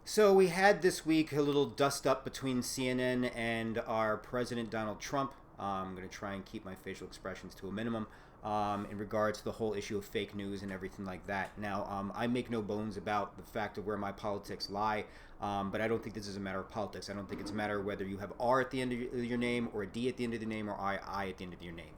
So we had this week a little dust up between CNN and our president Donald Trump. I'm going to try and keep my facial expressions to a minimum in regards to the whole issue of fake news and everything like that. Now, I make no bones about the fact of where my politics lie, but I don't think this is a matter of politics. I don't think it's a matter of whether you have R at the end of your name or a D at the end of the name or I at the end of your name.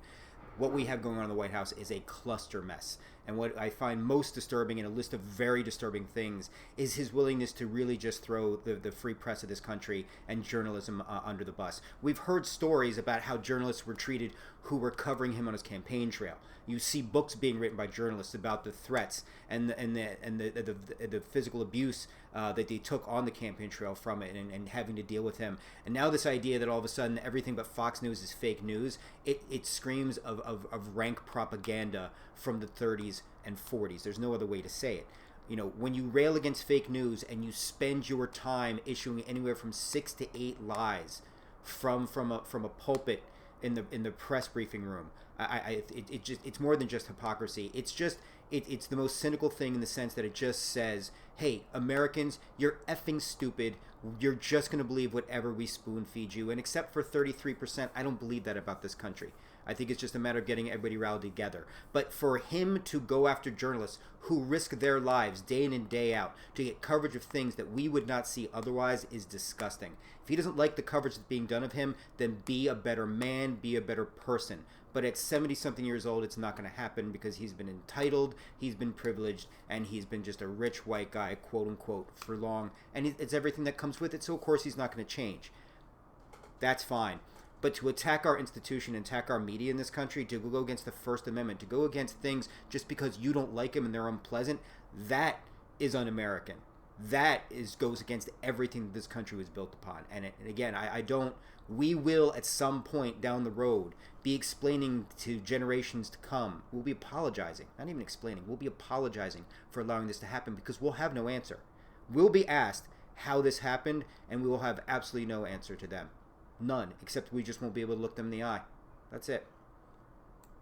What we have going on in the White House is a cluster mess. And what I find most disturbing in a list of very disturbing things is his willingness to really just throw the free press of this country and journalism under the bus. We've heard stories about how journalists were treated who were covering him on his campaign trail. You see books being written by journalists about the threats and the physical abuse that they took on the campaign trail from it and having to deal with him. And now this idea that all of a sudden everything but Fox News is fake news, it screams of rank propaganda from the 30s and 40s. There's no other way to say it. You know, when you rail against fake news and you spend your time issuing anywhere from 6 to 8 lies from a pulpit in the press briefing room, it's more than just hypocrisy. It's the most cynical thing in the sense that it just says, hey, Americans, you're effing stupid. You're just going to believe whatever we spoon feed you. And except for 33%, I don't believe that about this country. I think it's just a matter of getting everybody rallied together. But for him to go after journalists who risk their lives day in and day out to get coverage of things that we would not see otherwise is disgusting. If he doesn't like the coverage that's being done of him, then be a better man, be a better person. But at 70-something years old, it's not going to happen because he's been entitled, he's been privileged, and he's been just a rich white guy, quote-unquote, for long. And it's everything that comes with it, so of course he's not going to change. That's fine. But to attack our institution and attack our media in this country, to go against the First Amendment, to go against things just because you don't like them and they're unpleasant, that is un-American. That goes against everything that this country was built upon. And again, I don't. We will at some point down the road be explaining to generations to come. We'll be apologizing, not even explaining. We'll be apologizing for allowing this to happen because we'll have no answer. We'll be asked how this happened, and we will have absolutely no answer to them. None, except we just won't be able to look them in the eye. That's it.